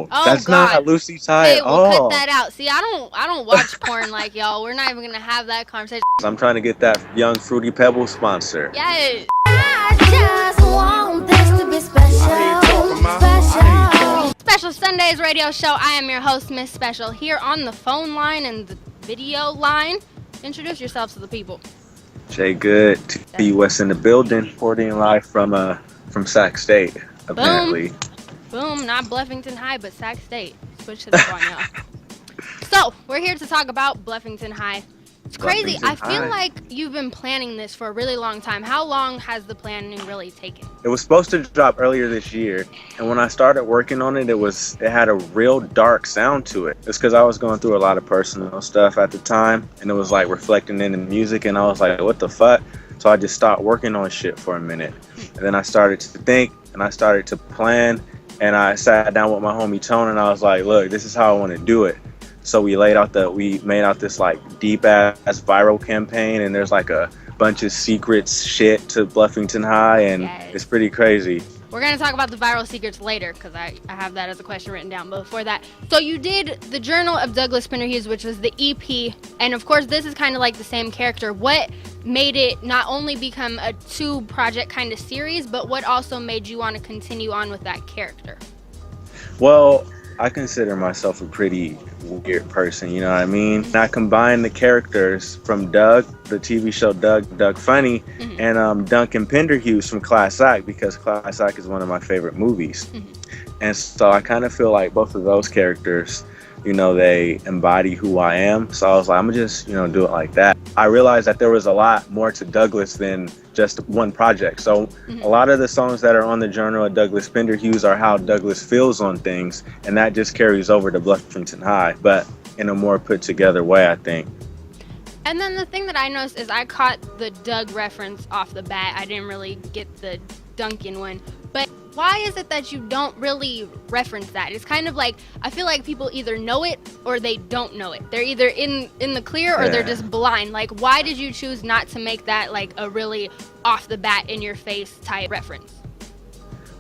No, Oh that's God. not Lucy Ty Hey, at we'll cut all. that out. See, I don't watch porn like y'all. We're not even gonna have that conversation. I'm trying to get that young Fruity Pebbles sponsor. Yes. I just want this to be special. Special Sundays radio show. I am your host, Miss Special, here on the phone line and the video line. Introduce yourselves to the people. Jay Good, T.U.S in the building, reporting live from Sac State, apparently. Boom, not Bluffington High, but Sac State. Switch to that one, y'all. So, we're here to talk about Bluffington High. It's crazy. I feel like you've been planning this for a really long time. How long has the planning really taken? It was supposed to drop earlier this year, and when I started working on it, it had a real dark sound to it. It's because I was going through a lot of personal stuff at the time, and it was like reflecting in the music, and I was like, what the fuck? So I just stopped working on shit for a minute. And then I started to think, and I started to plan, and I sat down with my homie Tone, and I was like, look, this is how I want to do it. So we made out this like deep ass viral campaign, and there's like a bunch of secrets shit to Bluffington High, and It's pretty crazy. We're going to talk about the viral secrets later, because I have that as a question written down. But before that, so you did the Journal of Douglas Pinderhughes, which was the EP, and of course this is kind of like the same character. What made it not only become a 2-project kind of series, but what also made you want to continue on with that character? Well, I consider myself a pretty weird person, you know what I mean? I combined the characters from Doug, the TV show Doug Funny, and Duncan Pinderhughes from Class Act, because Class Act is one of my favorite movies. And so I kind of feel like both of those characters, you know, they embody who I am. So I was like, I'm gonna just, you know, do it like that. I realized that there was a lot more to Douglas than just one project. So a lot of the songs that are on the Journal of Douglas Pinderhughes are how Douglas feels on things, and that just carries over to Bluffington High, but in a more put together way, I think. And then the thing that I noticed is I caught the Doug reference off the bat. I didn't really get the Duncan one. But why is it that you don't really reference that? It's kind of like, I feel like people either know it or they don't know it. They're either in the clear or they're just blind. Like, why did you choose not to make that like a really off the bat in your face type reference?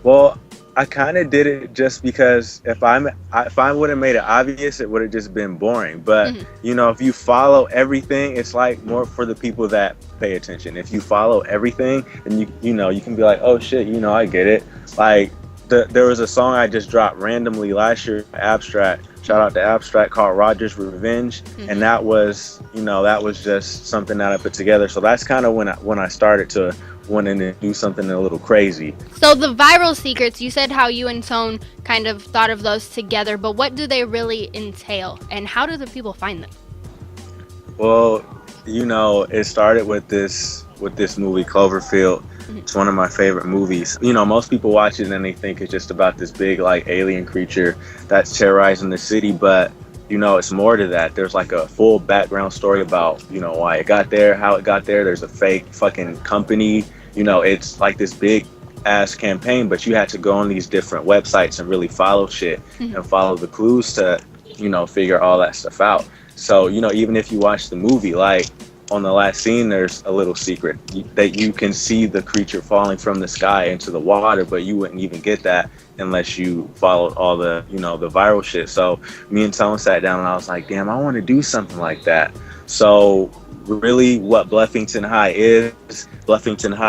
Well, I kind of did it just because if I would have made it obvious, it would have just been boring. But you know, if you follow everything, it's like more for the people that pay attention. If you follow everything, and you know, you can be like, oh shit, you know, I get it. Like there was a song I just dropped randomly last year, Abstract. Shout out to Abstract, called Roger's Revenge, and that was, you know, that was just something that I put together. So that's kind of when I started to wanting to do something a little crazy. So the viral secrets, you said how you and Tone kind of thought of those together, but what do they really entail, and how do the people find them? Well, you know, it started with this movie Cloverfield. It's one of my favorite movies. You know, most people watch it and they think it's just about this big like alien creature that's terrorizing the city, but you know, it's more to that. There's like a full background story about, you know, why it got there, how it got there. There's a fake fucking company. You know, it's like this big ass campaign, but you had to go on these different websites and really follow shit and follow the clues to, you know, figure all that stuff out. So, you know, even if you watch the movie, like on the last scene, there's a little secret that you can see the creature falling from the sky into the water, but you wouldn't even get that unless you followed all the, you know, the viral shit. So me and Tone sat down and I was like, damn, I want to do something like that. So really what Bluffington High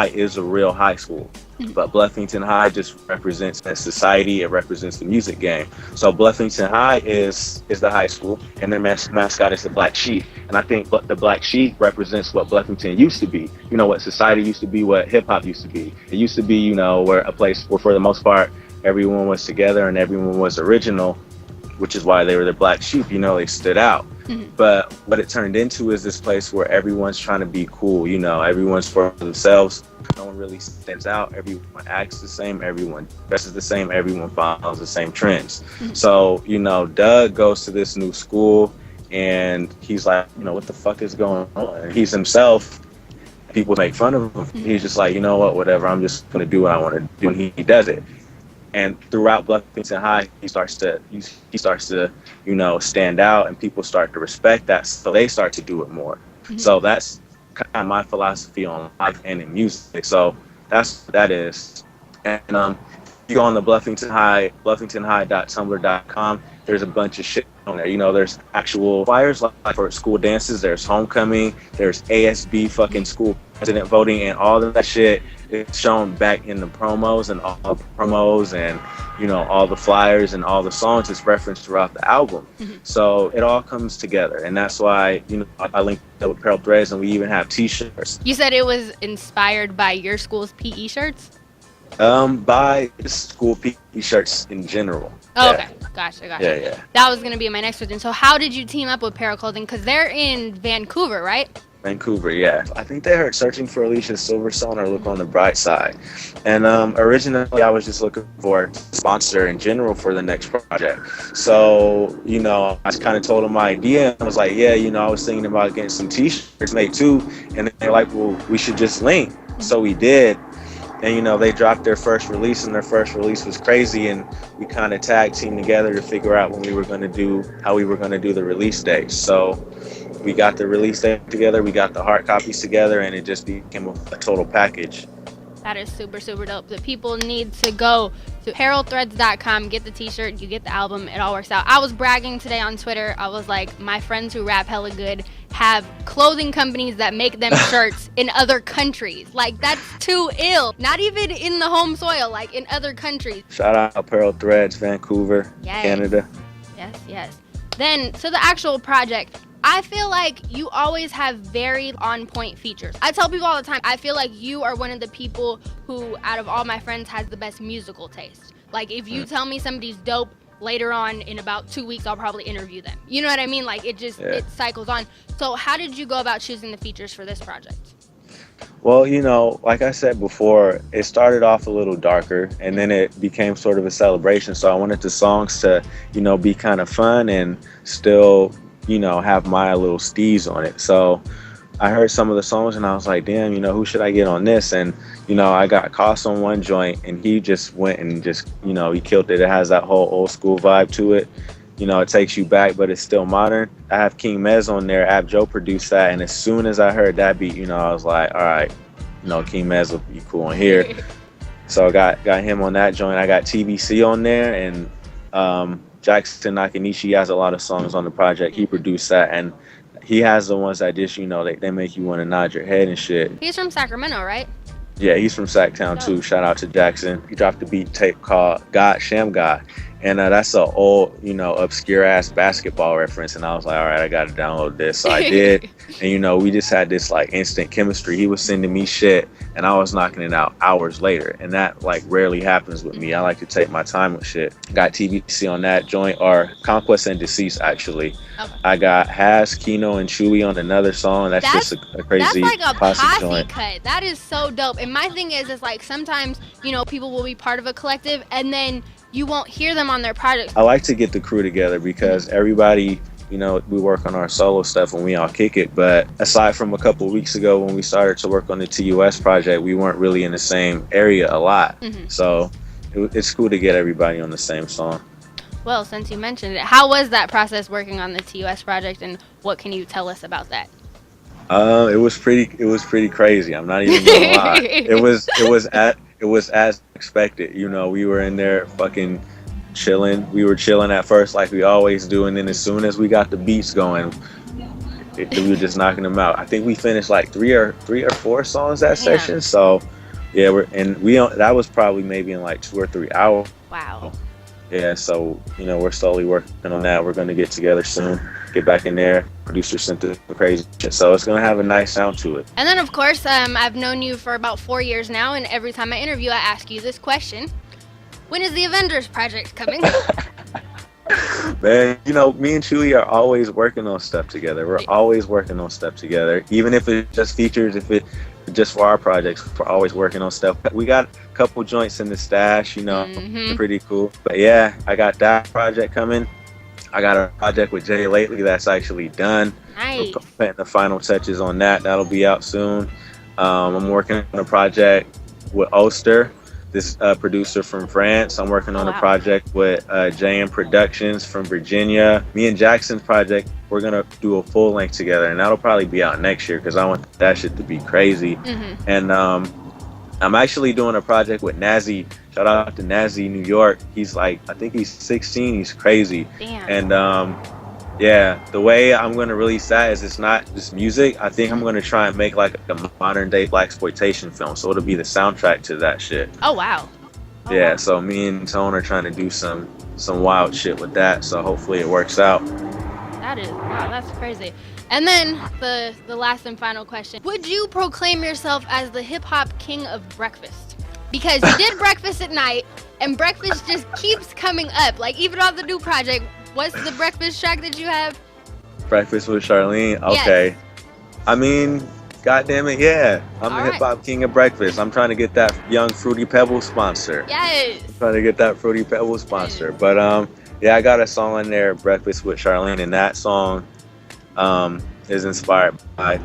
is a real high school. But Bluffington High just represents a society. It represents the music game. So Bluffington High is the high school, and their mascot is the black sheep. And I think the black sheep represents what Bluffington used to be. You know, what society used to be, what hip hop used to be. It used to be, you know, where a place where for the most part everyone was together and everyone was original, which is why they were the black sheep. You know, they stood out. But what it turned into is this place where everyone's trying to be cool. You know, everyone's for themselves. No one really stands out. Everyone acts the same. Everyone dresses the same. Everyone follows the same trends. So, you know, Doug goes to this new school and he's like, you know, what the fuck is going on? And he's himself. People make fun of him. He's just like, you know what, whatever. I'm just going to do what I want to do. And he does it. And throughout Bluffington High, he starts to, you know, stand out, and people start to respect that. So they start to do it more. So that's kind of my philosophy on life and in music. So that's what that is. And you go on the Bluffington High, bluffingtonhigh.tumblr.com, there's a bunch of shit on there. You know, there's actual flyers like for school dances, there's homecoming, there's ASB fucking school president voting, and all of that shit is shown back in the promos, and all the promos and, you know, all the flyers and all the songs is referenced throughout the album. So it all comes together, and that's why, you know, I linked up with Peril Threads, and we even have t-shirts. You said it was inspired by your school's PE shirts? By school PE shirts in general. Oh, Yeah. okay. Gotcha. Yeah. That was going to be my next question. So how did you team up with Peril Clothing? Because they're in Vancouver, right? Vancouver, yeah. I think they heard Searching for Alicia Silverstone or Look on the Bright Side. And originally I was just looking for a sponsor in general for the next project. So, you know, I kind of told them my idea. I was like, yeah, you know, I was thinking about getting some t-shirts made too. And they're like, well, we should just link. So we did. And, you know, they dropped their first release, and their first release was crazy. And we kind of tag teamed together to figure out when we were going to do, how we were going to do the release date. So we got the release date together, we got the hard copies together, and it just became a total package. That is super, super dope. The people need to go to perilthreads.com, get the t-shirt, you get the album, it all works out. I was bragging today on Twitter. I was like, my friends who rap hella good have clothing companies that make them shirts in other countries. Like, that's too ill. Not even in the home soil, like in other countries. Shout out Peril Threads, Vancouver, Yes. Canada. Yes. Then, to the actual project, I feel like you always have very on-point features. I tell people all the time, I feel like you are one of the people who, out of all my friends, has the best musical taste. Like, if you tell me somebody's dope, later on, in about 2 weeks, I'll probably interview them. You know what I mean? Like, it just, it cycles on. So how did you go about choosing the features for this project? Well, you know, like I said before, it started off a little darker, and then it became sort of a celebration. So I wanted the songs to, you know, be kind of fun and still, you know, have my little steez on it. So I heard some of the songs and I was like, damn, you know, who should I get on this? And, you know, I got Cost on one joint, and he just went and just, you know, he killed it. It has that whole old school vibe to it. You know, it takes you back, but it's still modern. I have King Mez on there. Abjo produced that. And as soon as I heard that beat, you know, I was like, all right, you know, King Mez will be cool on here. So I got him on that joint. I got TBC on there, and Jackson Nakanishi has a lot of songs on the project. He produced that, and he has the ones that just, you know, they make you want to nod your head and shit. He's from Sacramento, right? Yeah, he's from Sacktown too. Shout out to Jackson. He dropped a beat tape called God Sham God. And that's an old, you know, obscure ass basketball reference. And I was like, all right, I got to download this. So I did. And, you know, we just had this like instant chemistry. He was sending me shit and I was knocking it out hours later. And that like rarely happens with me. I like to take my time with shit. Got TBC on that joint, or Konkwest and Dceased, actually. Okay. I got Haz, Keno, and Chuuwee on another song. That's just a crazy That's like a posse joint. cut. That is so dope. And my thing is like sometimes, you know, people will be part of a collective and then you won't hear them on their projects. I like to get the crew together because everybody, you know, we work on our solo stuff and we all kick it. But aside from a couple of weeks ago when we started to work on the T.U.S project, we weren't really in the same area a lot. So it's cool to get everybody on the same song. Well, since you mentioned it, how was that process working on the T.U.S project, and what can you tell us about that? It was pretty crazy. I'm not even gonna lie. It was as expected. You know, we were in there fucking chilling. We were chilling at first like we always do, and then as soon as we got the beats going, we were just knocking them out. I think we finished like three or four songs that session. So yeah, that was probably maybe in like 2 or 3 hours. Wow. Yeah, so, you know, we're slowly working on that. We're going to get together soon, get back in there. Producer sent the crazy shit, so it's going to have a nice sound to it. And then, of course, I've known you for about 4 years now, and every time I interview, I ask you this question. When is the Avengers project coming? Man, you know, me and Chuuwee are always working on stuff together. We're always working on stuff together. Even if it just features, if it just for our projects, we're always working on stuff. We got a couple joints in the stash, you know, pretty cool. But yeah, I got that project coming. I got a project with Jay lately that's actually done. Nice. We're putting the final touches on that. That'll be out soon. I'm working on a project with Oster, this producer from France. I'm working on a project with JM Productions from Virginia. Me and Jackson's project, we're gonna do a full length together, and that'll probably be out next year because I want that shit to be crazy. And I'm actually doing a project with Nazi. Shout out to Nazi, New York. He's like, I think he's 16. He's crazy. Damn. And yeah, the way I'm gonna release that is it's not just music. I think I'm gonna try and make like a modern day blaxploitation film. So it'll be the soundtrack to that shit. Oh wow. Oh, Yeah. wow. So me and Tone are trying to do some wild shit with that. So hopefully it works out. Wow, that's crazy. And then the last and final question. Would you proclaim yourself as the hip hop king of breakfast? Because you did breakfast at night, and breakfast just keeps coming up. Like even on the new project, what's the breakfast track that you have? Breakfast with Charlene. Yes. Okay. I mean, goddamn it, yeah. I'm All the right. hip hop king of breakfast. I'm trying to get that young Fruity Pebbles sponsor. Yes. Trying to get that Fruity Pebbles sponsor. But yeah, I got a song in there, Breakfast with Charlene, and that song is inspired by.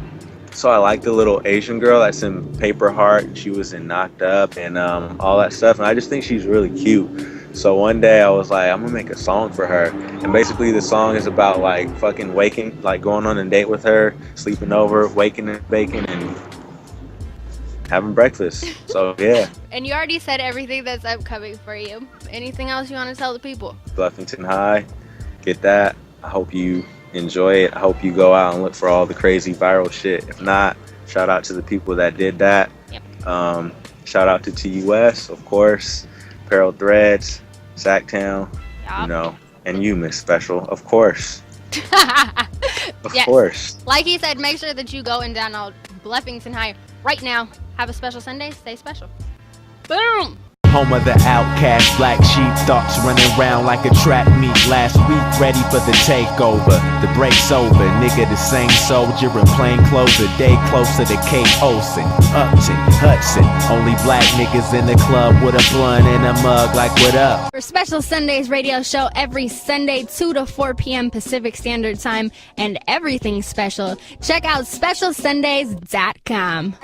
So I like the little Asian girl that's in Paper Heart. She was in Knocked Up and all that stuff, and I just think she's really cute. So one day I was like, I'm gonna make a song for her, and basically the song is about like fucking waking, like going on a date with her, sleeping over, waking and baking, and having breakfast. So yeah. And you already said everything that's upcoming for you. Anything else you want to tell the people? Bluffington High, get that. I hope you enjoy it. I hope you go out and look for all the crazy viral shit. If not, shout out to the people that did that. Yep. Shout out to T.U.S, of course, Peril Threads, Sacktown, Yup. you know, and you, Miss Special, of course. Of Yes. course. Like he said, make sure that you go and download Bluffington High right now. Have a special Sunday. Stay special. Boom! Home of the outcast, black sheep, thoughts running around like a track meet. Last week, ready for the takeover. The break's over, nigga, the same soldier in plain clothes. A day closer to Kate Olsen, Upton, Hudson. Only black niggas in the club with a blunt and a mug. Like, what up? For Special Sundays radio show every Sunday, 2 to 4 p.m. Pacific Standard Time, and everything special, check out specialsundays.com.